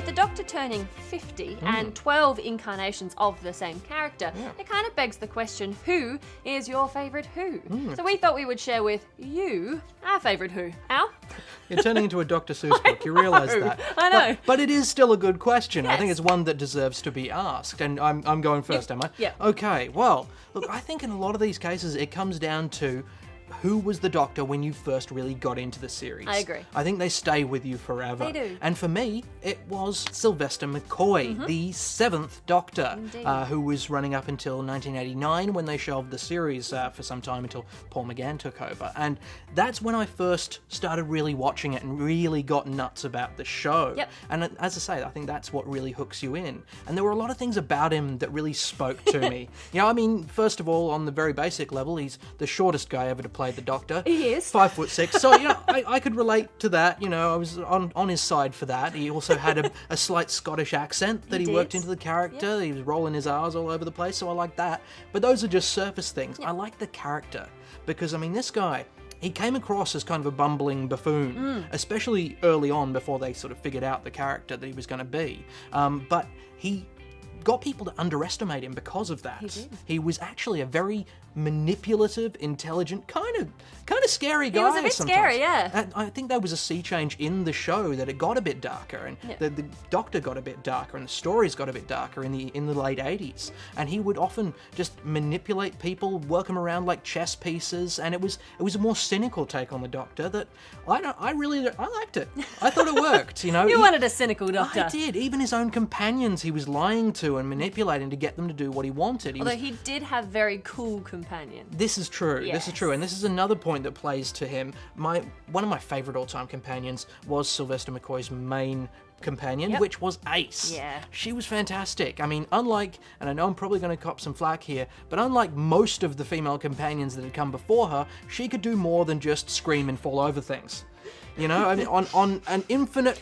with the Doctor turning 50 and 12 incarnations of the same character, it kind of begs the question, who is your favourite Who? So we thought we would share with you our favourite Who. Al? You're turning into a Dr. Seuss book, you realise that. I know. But it is still a good question. Yes. I think it's one that deserves to be asked. And I'm going first, am I? Yeah. Okay, well, look, I think in a lot of these cases it comes down to who was the Doctor when you first really got into the series. I agree. I think they stay with you forever. They do. And for me, it was Sylvester McCoy, the 7th Doctor, who was running up until 1989 when they shelved the series for some time until Paul McGann took over. And that's when I first started really watching it and really got nuts about the show. Yep. And as I say, I think that's what really hooks you in. And there were a lot of things about him that really spoke to me. You know, I mean, first of all, on the very basic level, he's the shortest guy ever to play the Doctor. He is. 5'6". So, you know, I could relate to that. You know, I was on his side for that. He also had a slight Scottish accent that he worked into the character. He was rolling his R's all over the place, so I like that. But those are just surface things. I like the character because, I mean, this guy, he came across as kind of a bumbling buffoon, especially early on before they sort of figured out the character that he was going to be. But he got people to underestimate him because of that. He did. He was actually a very manipulative, intelligent, kind of scary guy. He was a bit sometimes. scary, yeah. And I think there was a sea change in the show that it got a bit darker, and the Doctor got a bit darker, and the stories got a bit darker in the late 80s. And he would often just manipulate people, work them around like chess pieces, and it was a more cynical take on the Doctor that I liked it. I thought it worked. You know, You wanted a cynical Doctor. I did. Even his own companions, he was lying to and manipulating to get them to do what he wanted. Although he did have very cool companions. This is true. Yes. This is true, and this is another point that plays to him. One of my favourite all-time companions was Sylvester McCoy's main companion, which was Ace. Yeah. She was fantastic. I mean, unlike, and I know I'm probably going to cop some flack here, but unlike most of the female companions that had come before her, she could do more than just scream and fall over things. You know, I mean, on an infinite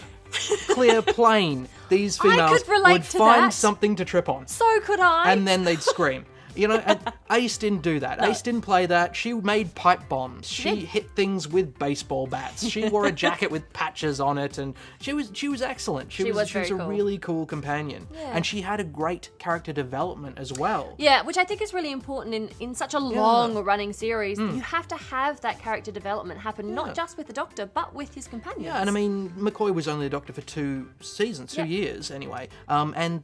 clear plane, these females would find something to trip on. So could I. And then they'd scream. You know, and Ace didn't do that. No. Ace didn't play that. She made pipe bombs. She hit things with baseball bats. She wore a jacket with patches on it, and she was excellent. She was a really cool companion, and she had a great character development as well. Yeah, which I think is really important in such a long-running series. You have to have that character development happen, not just with the Doctor, but with his companions. Yeah, and I mean, McCoy was only the Doctor for 2 seasons, 2 years anyway, and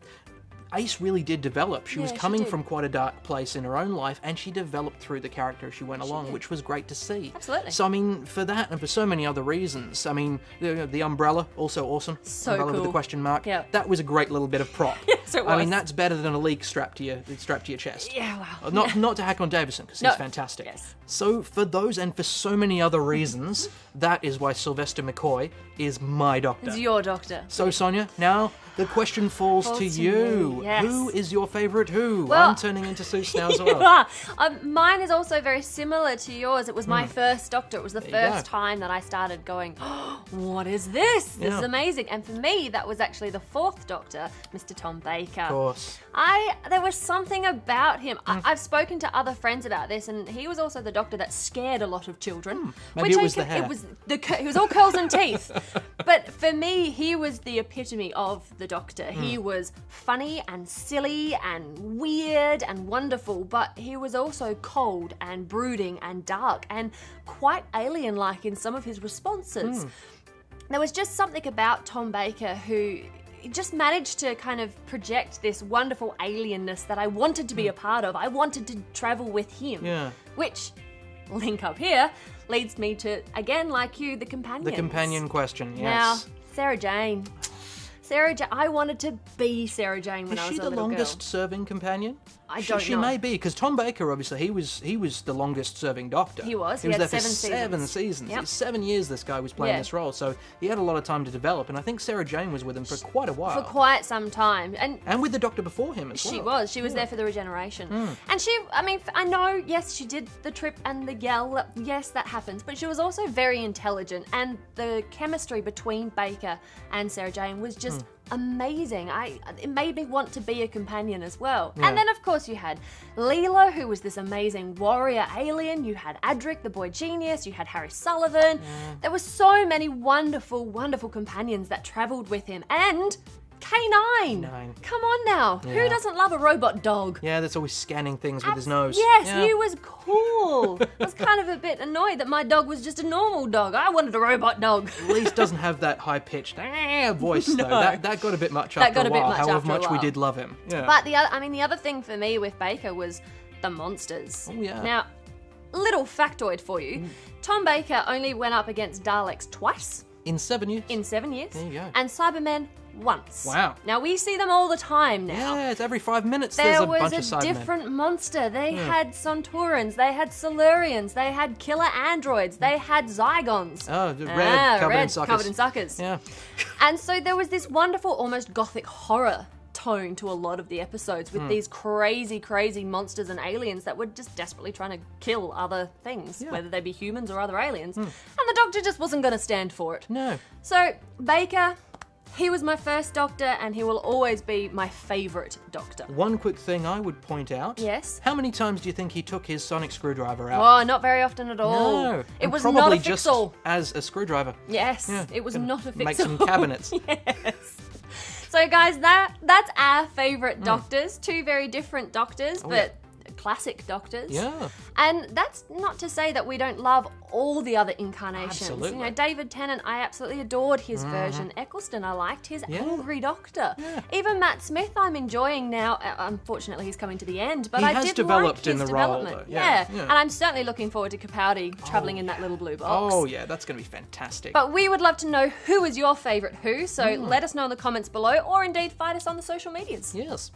Ace really did develop. She was coming from quite a dark place in her own life, and she developed through the character as she went along, which was great to see. Absolutely. So, I mean, for that and for so many other reasons, I mean, the umbrella, also awesome. So umbrella cool. with a question mark. Yeah. That was a great little bit of prop. Yes, it was. I mean, that's better than a leak strapped to your chest. Yeah, wow. Not to hack on Davison, because he's fantastic. Yes. So, for those and for so many other reasons, that is why Sylvester McCoy is my Doctor. It's your Doctor. So, Sonya, now the question falls to you. Me, yes. Who is your favourite Who? Well, I'm turning into Seuss now as well. Mine is also very similar to yours. It was my first Doctor. It was the first time that I started going, oh, what is this? This is amazing. And for me, that was actually the 4th Doctor, Mr. Tom Baker. Of course. There was something about him. I've spoken to other friends about this, and he was also the Doctor that scared a lot of children. Maybe it was the hair. He was all curls and teeth. But for me, he was the epitome of the Doctor. He was funny and silly and weird and wonderful, but he was also cold and brooding and dark and quite alien-like in some of his responses. There was just something about Tom Baker who just managed to kind of project this wonderful alienness that I wanted to be a part of. I wanted to travel with him. Yeah. Which, link up here, leads me to, again, like you, the companions. The companion question, yes. Now, Sarah Jane. I wanted to be Sarah Jane when I was a little girl. Is she the longest-serving companion? I don't know. She may be, because Tom Baker, obviously, he was the longest-serving Doctor. He was. He was had there 7 for 7 seasons. Yep. 7 years this guy was playing this role, so he had a lot of time to develop, and I think Sarah Jane was with him for quite a while. For quite some time. And with the Doctor before him as well. She was there for the regeneration. And I know, yes, she did the trip and the yell. Yes, that happens. But she was also very intelligent, and the chemistry between Baker and Sarah Jane was just amazing. It made me want to be a companion as well. Yeah. And then, of course, you had Leela, who was this amazing warrior alien. You had Adric, the boy genius. You had Harry Sullivan. There were so many wonderful, wonderful companions that travelled with him. And K9. K9. Come on now. Yeah. Who doesn't love a robot dog? Yeah, that's always scanning things with his nose. Yes, Yeah. he was cool. I was kind of a bit annoyed that my dog was just a normal dog. I wanted a robot dog. At least doesn't have that high-pitched voice, though. No. That got a bit much after a while, however much we did love him. Yeah. But the other thing for me with Baker was the monsters. Oh, yeah. Now, little factoid for you. Tom Baker only went up against Daleks twice. In 7 years? In 7 years. There you go. And Cybermen once. Wow. Now, we see them all the time now. Yeah, it's every 5 minutes there's There a bunch of was a Cybermen. different monster. They had Sonturans, they had Silurians, they had killer androids, they had Zygons. Oh, the red, covered in suckers. Covered in suckers. Yeah. And so there was this wonderful, almost gothic horror tone to a lot of the episodes with these crazy, crazy monsters and aliens that were just desperately trying to kill other things, whether they be humans or other aliens. And the Doctor just wasn't going to stand for it. No. So, Baker, he was my first Doctor and he will always be my favourite Doctor. One quick thing I would point out. Yes? How many times do you think he took his sonic screwdriver out? Oh, not very often at all. No. It And was probably not a just fixal. as a screwdriver. Yes, Yeah, it was gonna not a fixal. make some cabinets. Yes. So guys, that's our favourite Doctors. Two very different Doctors, but classic Doctors. Yeah. And that's not to say that we don't love all the other incarnations. Absolutely. You know, David Tennant, I absolutely adored his version. Eccleston, I liked his angry Doctor. Yeah. Even Matt Smith, I'm enjoying now. Unfortunately, he's coming to the end, but He I has did developed like in his the role, development. though. Yeah. And I'm certainly looking forward to Capaldi travelling in that little blue box. Oh, yeah, that's going to be fantastic. But we would love to know who is your favourite Who, so let us know in the comments below, or indeed find us on the social medias. Yes.